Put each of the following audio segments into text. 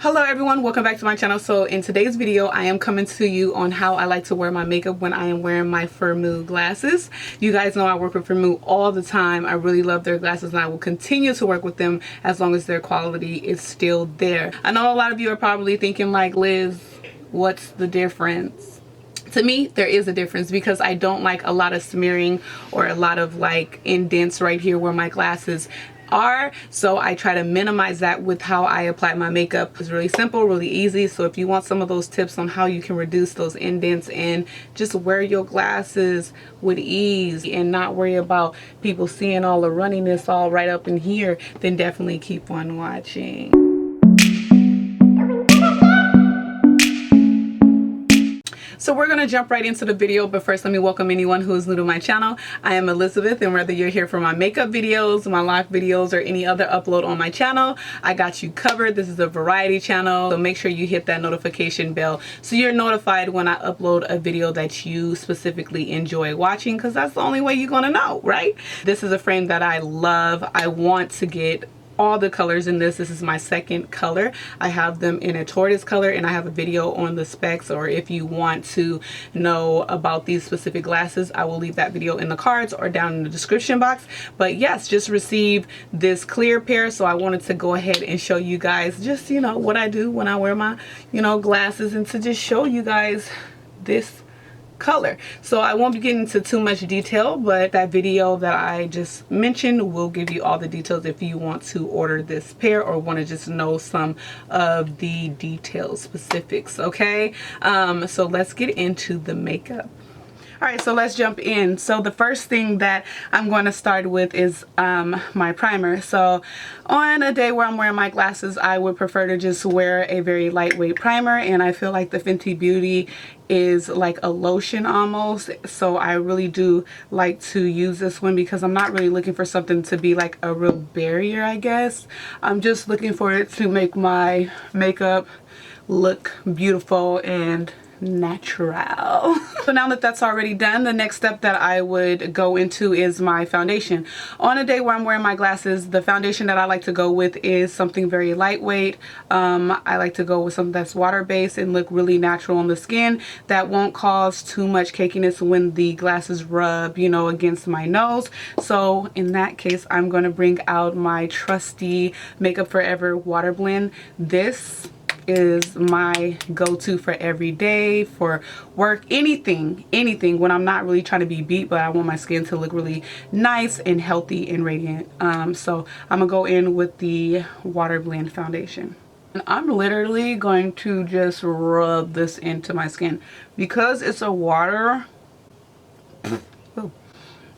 Hello everyone, welcome back to my channel. So in today's video I am coming to you on how I like to wear my makeup when I am wearing my Firmoo glasses. You guys know I work with Firmoo all the time. I really love their glasses and I will continue to work with them as long as their quality is still there. I know a lot of you are probably thinking like, Liz, what's the difference? To me, there is a difference because I don't like a lot of smearing or a lot of like indents right here where my glasses are, so I try to minimize that with how I apply my makeup. It's really simple, really easy. So if you want some of those tips on how you can reduce those indents and just wear your glasses with ease and not worry about people seeing all the runniness all right up in here, then definitely keep on watching. So we're going to jump right into the video, but first let me welcome anyone who is new to my channel. I am Elizabeth, and whether you're here for my makeup videos, my live videos, or any other upload on my channel, I got you covered. This is a variety channel, so make sure you hit that notification bell so you're notified when I upload a video that you specifically enjoy watching, because that's the only way you're going to know, right? This is a frame that I love. I want to get all the colors in this. This is my second color. I have them in a tortoise color, and I have a video on the specs, or if you want to know about these specific glasses, I will leave that video in the cards or down in the description box. But yes, just received this clear pair, so I wanted to go ahead and show you guys just, you know, what I do when I wear my, you know, glasses, and to just show you guys this color. So I won't be getting into too much detail, but that video that I just mentioned will give you all the details if you want to order this pair or want to just know some of the details, specifics. Okay, so let's get into the makeup. Alright, so let's jump in. So the first thing that I'm going to start with is my primer. So on a day where I'm wearing my glasses, I would prefer to just wear a very lightweight primer, and I feel like the Fenty Beauty is like a lotion almost, so I really do like to use this one because I'm not really looking for something to be like a real barrier, I guess. I'm just looking for it to make my makeup look beautiful and natural. So now that that's already done, the next step that I would go into is my foundation. On a day where I'm wearing my glasses, the foundation that I like to go with is something very lightweight. I like to go with something that's water-based and look really natural on the skin, that won't cause too much cakiness when the glasses rub, you know, against my nose. So in that case, I'm going to bring out my trusty Makeup Forever Water Blend. This is my go-to for every day, for work, anything when I'm not really trying to be beat, but I want my skin to look really nice and healthy and radiant. So I'm gonna go in with the Water Blend foundation. And I'm literally going to just rub this into my skin because it's a water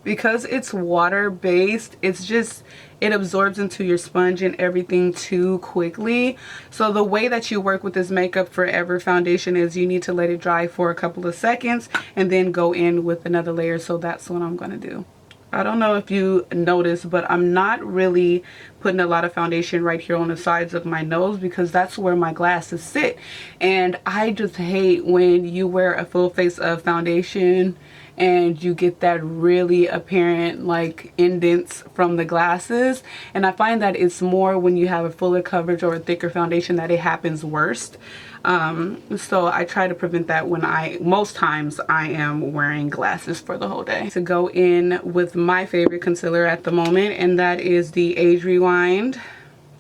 because it's water based. It's just, it absorbs into your sponge and everything too quickly. So the way that you work with this Makeup Forever foundation is you need to let it dry for a couple of seconds and then go in with another layer. So that's what I'm gonna do. I don't know if you noticed, but I'm not really putting a lot of foundation right here on the sides of my nose because that's where my glasses sit. And I just hate when you wear a full face of foundation and you get that really apparent like indents from the glasses. And I find that it's more when you have a fuller coverage or a thicker foundation that it happens worst. So I try to prevent that when most times I am wearing glasses for the whole day. To go in with my favorite concealer at the moment, and that is the Age Rewind.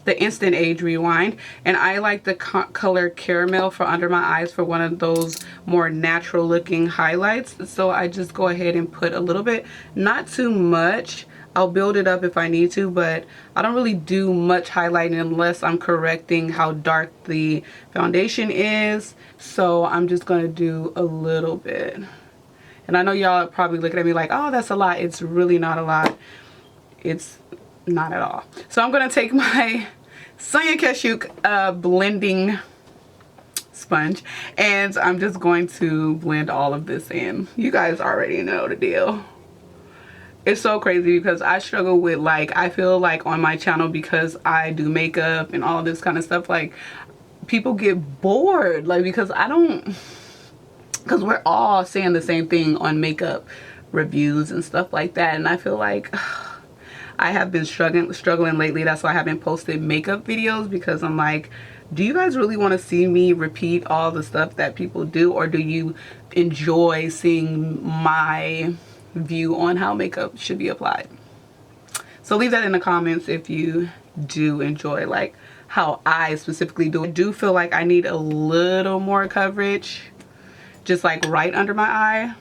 The Instant Age Rewind, and I like the color Caramel for under my eyes for one of those more natural looking highlights. So I just go ahead and put a little bit, not too much. I'll build it up if I need to, but I don't really do much highlighting unless I'm correcting how dark the foundation is. So I'm just gonna do a little bit. And I know y'all are probably looking at me like, oh, that's a lot. It's really not a lot. It's not at all. So I'm gonna take my Sonia Kashuk blending sponge, and I'm just going to blend all of this in. You guys already know the deal. It's so crazy because I struggle with, like, I feel like on my channel, because I do makeup and all of this kind of stuff, like people get bored, like, because we're all saying the same thing on makeup reviews and stuff like that, and I feel like I have been struggling lately. That's why I haven't posted makeup videos, because I'm like, Do you guys really want to see me repeat all the stuff that people do, or do you enjoy seeing my view on how makeup should be applied? So leave that in the comments if you do enjoy like how I specifically do. I do feel like I need a little more coverage, just like right under my eye.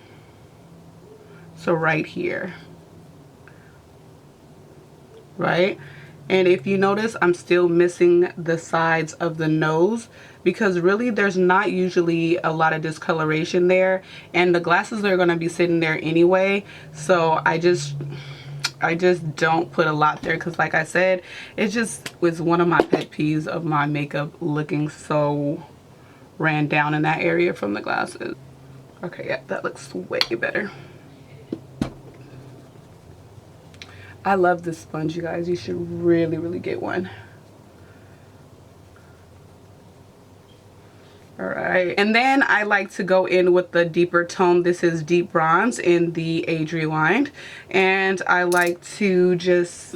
So right here, right? And if you notice, I'm still missing the sides of the nose because really there's not usually a lot of discoloration there, and the glasses are going to be sitting there anyway. So I just don't put a lot there because, like I said, it just was one of my pet peeves of my makeup looking so ran down in that area from the glasses. Okay, yeah, that looks way better. I love this sponge, you guys. You should really get one. Alright, and then I like to go in with the deeper tone. This is Deep Bronze in the Age Rewind, and I like to just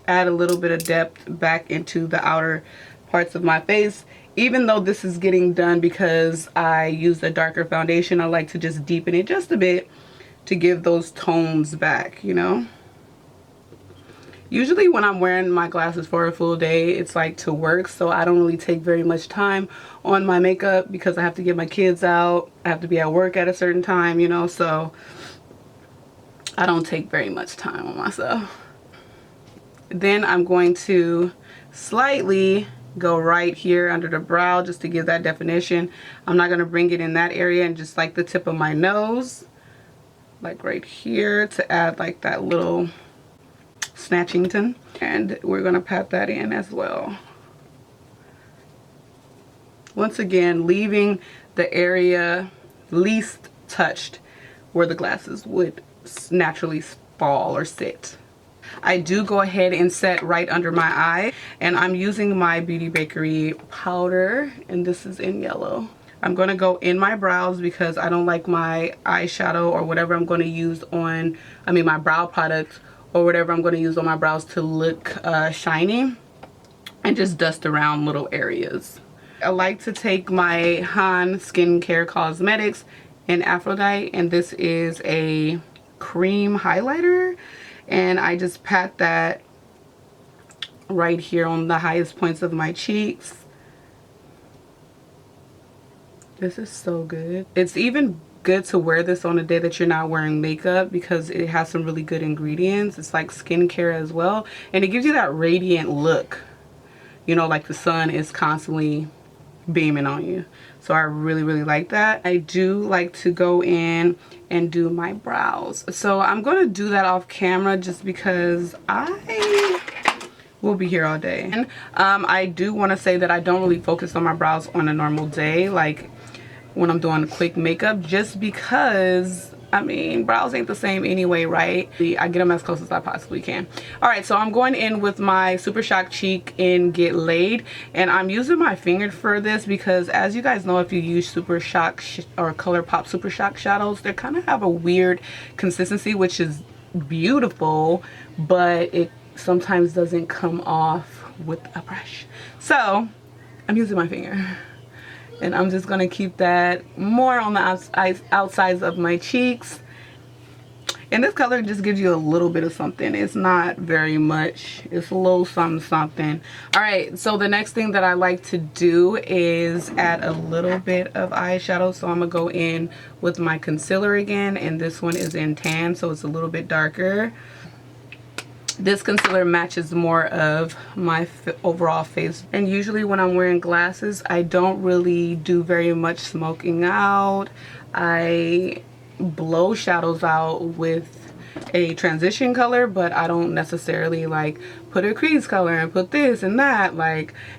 add a little bit of depth back into the outer parts of my face. Even though this is getting done because I used a darker foundation, I like to just deepen it just a bit to give those tones back, you know. Usually when I'm wearing my glasses for a full day, it's like to work, so I don't really take very much time on my makeup because I have to get my kids out. I have to be at work at a certain time, you know, so I don't take very much time on myself. Then I'm going to slightly go right here under the brow just to give that definition. I'm not going to bring it in that area, and just like the tip of my nose, like right here, to add like that little snatchington, and we're going to pat that in as well. Once again, leaving the area least touched where the glasses would naturally fall or sit. I do go ahead and set right under my eye, and I'm using my Beauty Bakery powder, and this is in yellow. I'm going to go in my brows because I don't like my eyeshadow or whatever I'm going to use on, my brow product or whatever I'm going to use on my brows to look shiny, and just dust around little areas. I like to take my Han Skincare Cosmetics in Aphrodite, and this is a cream highlighter, and I just pat that right here on the highest points of my cheeks. This is so good. It's even good to wear this on a day that you're not wearing makeup because it has some really good ingredients. It's like skincare as well, and it gives you that radiant look, you know, like the sun is constantly beaming on you. So I really like that. I do like to go in and do my brows, so I'm going to do that off camera just because I will be here all day. And I do want to say that I don't really focus on my brows on a normal day, like when I'm doing quick makeup, just because brows ain't the same anyway, right? I get them as close as I possibly can. Alright, so I'm going in with my Super Shock Cheek in Get Laid, and I'm using my finger for this because, as you guys know, if you use Super Shock or ColourPop Super Shock shadows, they kind of have a weird consistency, which is beautiful, but it sometimes doesn't come off with a brush. So I'm using my finger, and I'm just going to keep that more on the outsides of my cheeks. And this color just gives you a little bit of something. It's not very much. It's a little something. Alright, so the next thing that I like to do is add a little bit of eyeshadow. So I'm going to go in with my concealer again. And this one is in tan, so it's a little bit darker. This concealer matches more of my overall face. And usually when I'm wearing glasses, I don't really do very much smoking out. I blow shadows out with a transition color, but I don't necessarily like put a crease color and put this and that.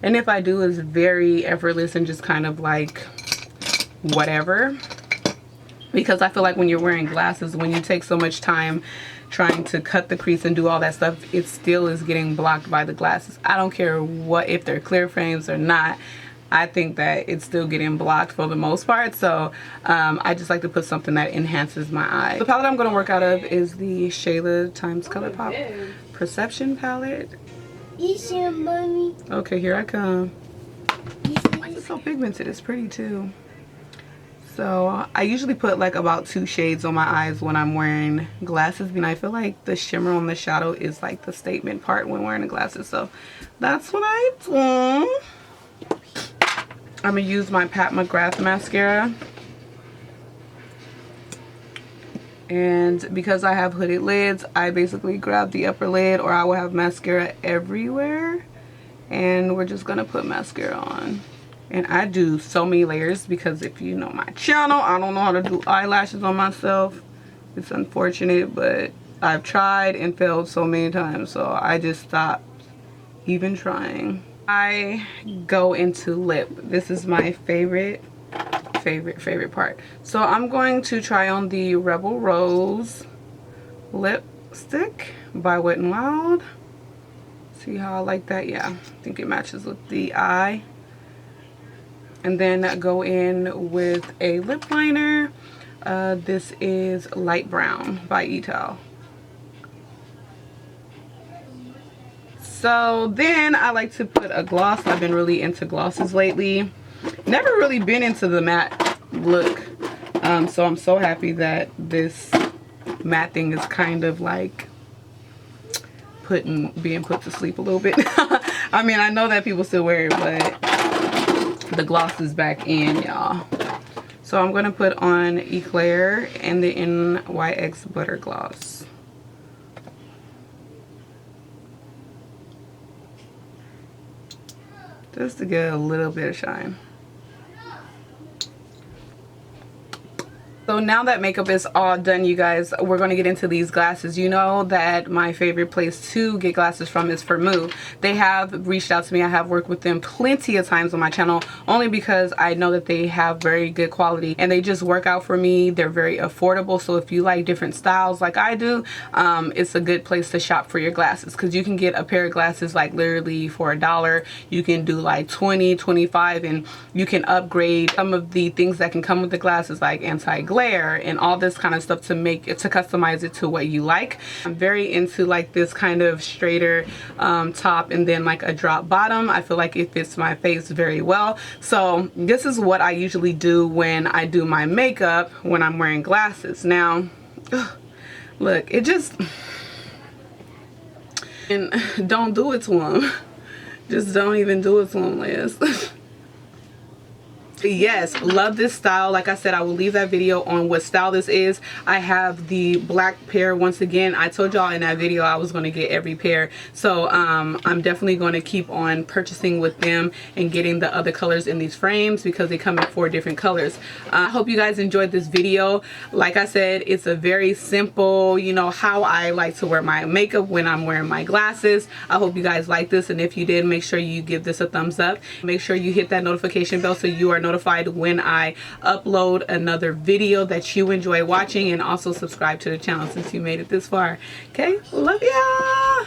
And if I do, it's very effortless and just kind of like whatever. Because I feel like when you're wearing glasses, when you take so much time trying to cut the crease and do all that stuff, it still is getting blocked by the glasses. I don't care if they're clear frames or not. I think that it's still getting blocked for the most part. So I just like to put something that enhances my eye. The palette I'm going to work out of is the Shayla times ColourPop Perception palette. You see, mommy? Okay, here I come. so pigmented. It's pretty too. So I usually put like about 2 shades on my eyes when I'm wearing glasses, and I feel like the shimmer on the shadow is like the statement part when wearing the glasses. So that's what I do. I'm gonna use my Pat McGrath mascara. And because I have hooded lids, I basically grab the upper lid, or I will have mascara everywhere. And we're just gonna put mascara on. And I do so many layers because if you know my channel, I don't know how to do eyelashes on myself. It's unfortunate, but I've tried and failed so many times, so I just stopped even trying. I go into lip. This is my favorite part. So I'm going to try on the Rebel Rose lipstick by Wet n Wild. See how I like that? Yeah, I think it matches with the eye. And then go in with a lip liner. This is Light Brown by Idole. So then I like to put a gloss. I've been really into glosses lately. Never really been into the matte look. So I'm so happy that this matte thing is kind of like being put to sleep a little bit. I mean, I know that people still wear it, but the gloss is back in, y'all. So I'm gonna put on Eclair and the NYX Butter Gloss. Just to get a little bit of shine. So now that makeup is all done, you guys, we're going to get into these glasses. You know that my favorite place to get glasses from is Firmoo. They have reached out to me. I have worked with them plenty of times on my channel, only because I know that they have very good quality and they just work out for me. They're very affordable. So if you like different styles like I do, it's a good place to shop for your glasses, because you can get a pair of glasses like literally for $1. You can do like 20, 25, and you can upgrade some of the things that can come with the glasses, like anti-glare and all this kind of stuff, to customize it to what you like. I'm very into like this kind of straighter top and then like a drop bottom. I feel like it fits my face very well. So this is what I usually do when I do my makeup when I'm wearing glasses. Now look, it just, and don't do it to them. Just don't even do it to them, Liz. Yes, love this style. Like I said, I will leave that video on what style this is. I have the black pair. Once again, I told y'all in that video I was going to get every pair, so I'm definitely going to keep on purchasing with them and getting the other colors in these frames, because they come in 4 different colors. I hope you guys enjoyed this video. Like I said, it's a very simple, you know, how I like to wear my makeup when I'm wearing my glasses. I hope you guys like this, and if you did, make sure you give this a thumbs up. Make sure you hit that notification bell so you are notified when I upload another video that you enjoy watching, and also subscribe to the channel since you made it this far. Okay, love ya.